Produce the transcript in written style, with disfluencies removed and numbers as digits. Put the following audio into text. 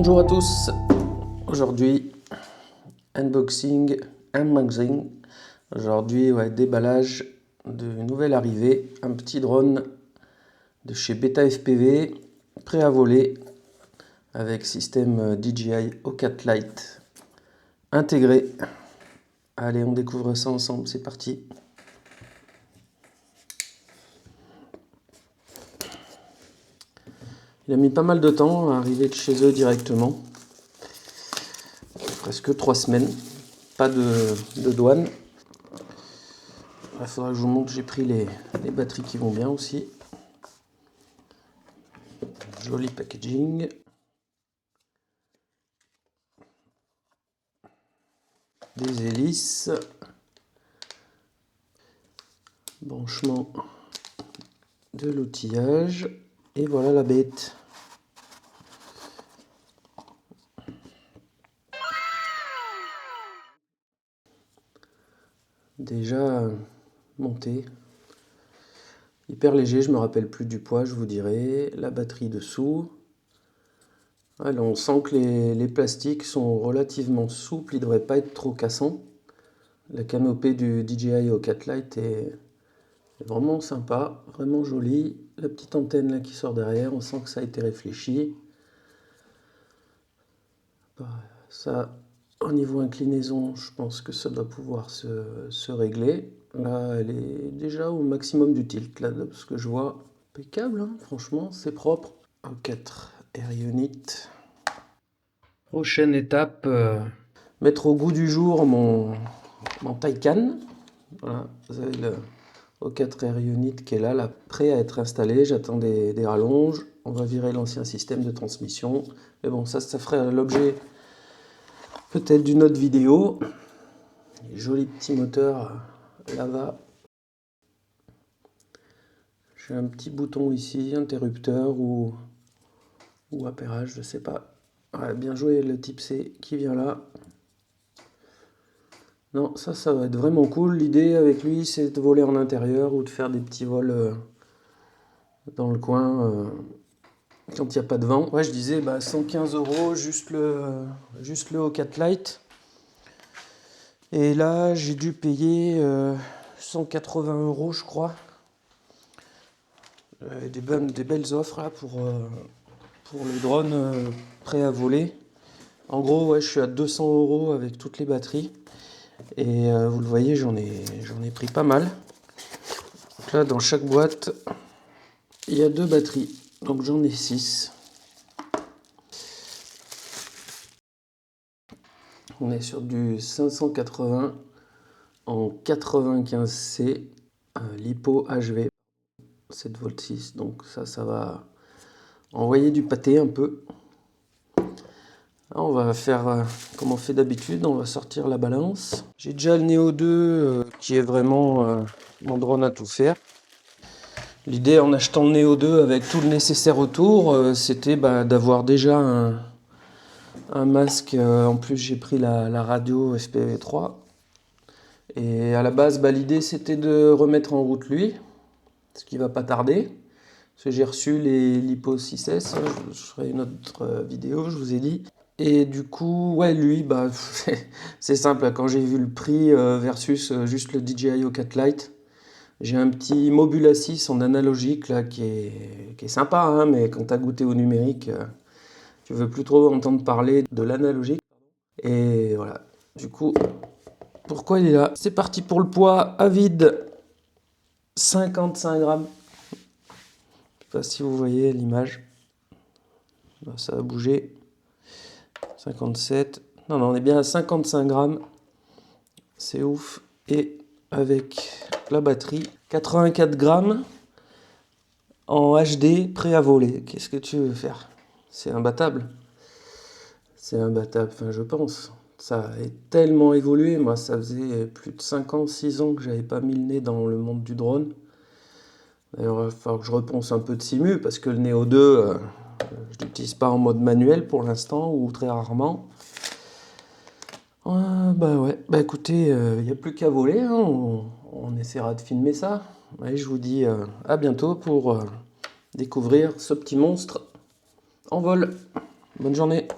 Bonjour à tous, aujourd'hui unboxing. Aujourd'hui déballage de nouvelle arrivée, un petit drone de chez Beta FPV, prêt à voler avec système DJI O4 Lite intégré. Allez, on découvre ça ensemble, c'est parti. Il a mis pas mal de temps à arriver de chez eux directement. Presque 3 semaines. Pas de douane. Il faudra que je vous montre, j'ai pris les batteries qui vont bien aussi. Joli packaging. Des hélices. Branchement de l'outillage. Et voilà la bête. Déjà monté. Hyper léger, je me rappelle plus du poids, je vous dirai. La batterie dessous. Alors, on sent que les plastiques sont relativement souples, ils ne devraient pas être trop cassants. La canopée du DJI O4 Lite est vraiment sympa, vraiment jolie. La petite antenne là qui sort derrière, on sent que ça a été réfléchi. Ça, au niveau inclinaison, je pense que ça doit pouvoir se régler. Là, elle est déjà au maximum du tilt, là, de ce que je vois. Impeccable, hein, franchement, c'est propre. O4 Air Unit. Prochaine étape, mettre au goût du jour mon Taycan. Voilà, vous avez le O4 Air Unit qui est là, prêt à être installé. J'attends des rallonges. On va virer l'ancien système de transmission. Mais bon, ça ferait l'objet peut-être d'une autre vidéo. Joli petit moteur Lava. J'ai un petit bouton ici, interrupteur ou appairage, je sais pas. Ouais, bien joué le type C qui vient là. Non, ça va être vraiment cool. L'idée avec lui, c'est de voler en intérieur ou de faire des petits vols dans le coin quand il n'y a pas de vent. Ouais, je disais 115 €, juste le O4 Lite. Et là, j'ai dû payer 180 €, je crois. Des belles offres là pour le drone prêt à voler. En gros, ouais, je suis à 200 € avec toutes les batteries. Et vous le voyez, j'en ai pris pas mal. Donc là, dans chaque boîte, il y a 2 batteries. Donc j'en ai 6. On est sur du 580 en 95C, LiPo HV, 7,6 V. Donc ça va envoyer du pâté un peu. Là, on va faire comme on fait d'habitude, on va sortir la balance. J'ai déjà le Neo 2 qui est vraiment mon drone à tout faire. L'idée en achetant le Neo 2 avec tout le nécessaire autour, c'était d'avoir déjà un masque. En plus, j'ai pris la radio SPV3. Et à la base, l'idée c'était de remettre en route lui, ce qui va pas tarder. Parce que j'ai reçu les LiPo 6S, je ferai une autre vidéo, je vous ai dit. Et du coup, ouais, lui, c'est simple, quand j'ai vu le prix versus juste le DJI O4 Lite, j'ai un petit Mobula 6 en analogique là qui est sympa, hein, mais quand tu as goûté au numérique, tu veux plus trop entendre parler de l'analogique. Et voilà, du coup, pourquoi il est là? C'est parti pour le poids à vide, 55 grammes. Je sais pas si vous voyez l'image. Ça va bouger. 57. Non, on est bien à 55 grammes. C'est ouf. Et avec la batterie, 84 grammes en HD, prêt à voler. Qu'est-ce que tu veux faire? C'est imbattable. C'est imbattable, enfin je pense. Ça a tellement évolué. Moi, ça faisait plus de 5 ans, 6 ans que j'avais pas mis le nez dans le monde du drone. D'ailleurs, il va falloir que je repense un peu de simu parce que le Neo 2, je l'utilise pas en mode manuel pour l'instant ou très rarement. Écoutez, il n'y a plus qu'à voler, hein. On essaiera de filmer ça. Et je vous dis à bientôt pour découvrir ce petit monstre en vol. Bonne journée.